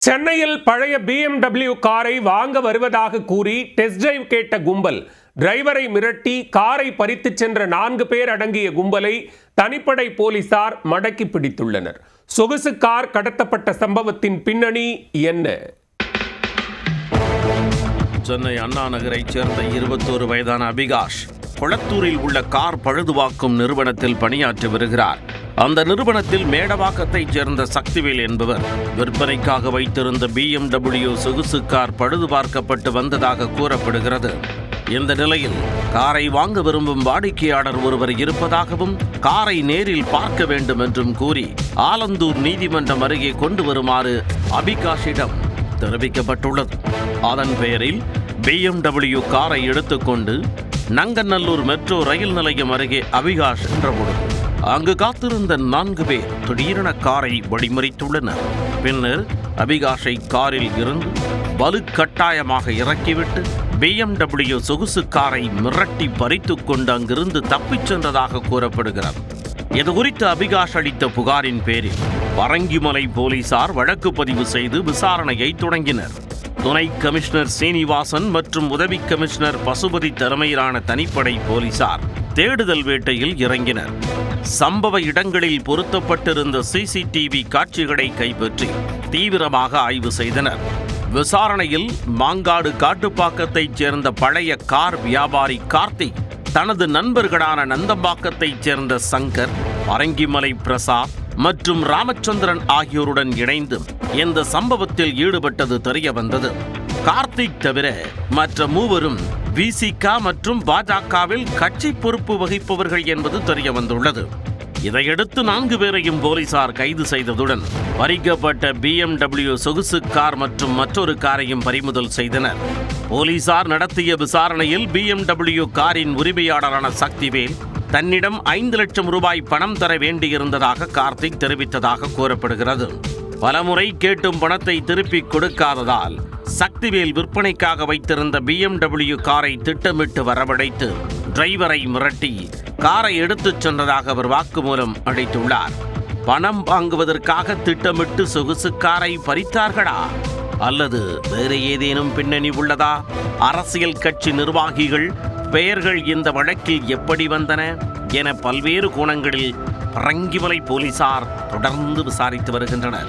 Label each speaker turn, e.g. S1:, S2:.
S1: சென்னையில் பழைய BMW காரை வாங்க வருவதாக கூறி டெஸ்ட் டிரைவ் கேட்ட கும்பல் டிரைவரை மிரட்டி காரை பறித்துச் சென்ற 4 பேர் அடங்கிய கும்பலை தனிப்படை போலீசார் மடக்கி பிடித்துள்ளனர். சொகுசு கார் கடத்தப்பட்ட சம்பவத்தின் பின்னணி என்ன?
S2: சென்னை அண்ணா நகரைச் சேர்ந்த 21 வயதான அபிகாஷ் கொளத்தூரில் உள்ள கார் பழுதுபார்க்கும் நிறுவனத்தில் பணியாற்றி வருகிறார். அந்த நிறுவனத்தில் மேடவாக்கத்தைச் சேர்ந்த சக்திவேல் என்பவர் விற்பனைக்காக வைத்திருந்த BMW சொகுசு கார் பழுதுபார்க்கப்பட்டு வந்ததாக கூறப்படுகிறது. இந்த நிலையில் காரை வாங்க விரும்பும் வாடிக்கையாளர் ஒருவர் இருப்பதாகவும் காரை நேரில் பார்க்க வேண்டும் என்றும் கூறி ஆலந்தூர் நீதிமன்றம் அருகே கொண்டு வருமாறு அபிகாஷிடம் தெரிவிக்கப்பட்டுள்ளது. அதன் பெயரில் BMW காரை எடுத்துக்கொண்டு நங்கநல்லூர் மெட்ரோ ரயில் நிலையம் அருகே அபிகாஷ் சென்றபொழுது அங்கு காத்திருந்த 4 பேர் திடீரென காரை வழிமறித்துள்ளனர். பின்னர் அபிகாஷை காரில் இருந்து வலுக்கட்டாயமாக இறக்கிவிட்டு BMW சொகுசு காரை மிரட்டி பறித்துக் கொண்டு அங்கிருந்து தப்பிச் சென்றதாக கூறப்படுகிறது. இதுகுறித்து அபிகாஷ் அளித்த புகாரின் பேரில் பரங்கிமலை போலீசார் வழக்கு பதிவு செய்து விசாரணையை தொடங்கினர். துணை கமிஷனர் சீனிவாசன் மற்றும் உதவி கமிஷனர் பசுபதி தலைமையிலான தனிப்படை போலீசார் தேடுதல் வேட்டையில் இறங்கினர். சம்பவ இடங்களில் பொருத்தப்பட்டிருந்த CCTV காட்சிகளை கைப்பற்றி தீவிரமாக ஆய்வு செய்தனர். விசாரணையில் மாங்காடு காட்டுப்பாக்கத்தைச் சேர்ந்த பழைய கார் வியாபாரி கார்த்திக் தனது நண்பர்களான நந்தம்பாக்கத்தைச் சேர்ந்த சங்கர், பரங்கிமலை பிரசாத் மற்றும் ராமச்சந்திரன் ஆகியோருடன் இணைந்து இந்த சம்பவத்தில் ஈடுபட்டது தெரிய வந்தது. கார்த்திக் தவிர மற்ற மூவரும் VCK மற்றும் பாஜகவில் கட்சி பொறுப்பு வகிப்பவர்கள் என்பது தெரிய வந்துள்ளது. இதையடுத்து 4 பேரையும் போலீசார் கைது செய்ததுடன் பறிக்கப்பட்ட BMW சொகுசு கார் மற்றும் மற்றொரு காரையும் பறிமுதல் செய்தனர். போலீசார் நடத்திய விசாரணையில் BMW காரின் உரிமையாளரான சக்திவேல் தன்னிடம் 5 லட்சம் ரூபாய் பணம் தர வேண்டியிருந்ததாக கார்த்திக் தெரிவித்ததாக கூறப்படுகிறது. பலமுறை கேட்டும் பணத்தை திருப்பிக் கொடுக்காததால் சக்திவேல் விற்பனைக்காக வைத்திருந்த BMW காரை திட்டமிட்டு வரவழைத்து டிரைவரை மிரட்டி காரை எடுத்துச் சென்றதாக அவர் வாக்குமூலம் அளித்துள்ளார். பணம் வாங்குவதற்காக திட்டமிட்டு சொகுசு காரை பறித்தார்களா அல்லது வேறு ஏதேனும் பின்னணி உள்ளதா? அரசியல் கட்சி நிர்வாகிகள் பெயர்கள் இந்த வழக்கில் எப்படி வந்தன என பல்வேறு கோணங்களில் பரங்கிமலை போலீசார் தொடர்ந்து விசாரித்து வருகின்றனர்.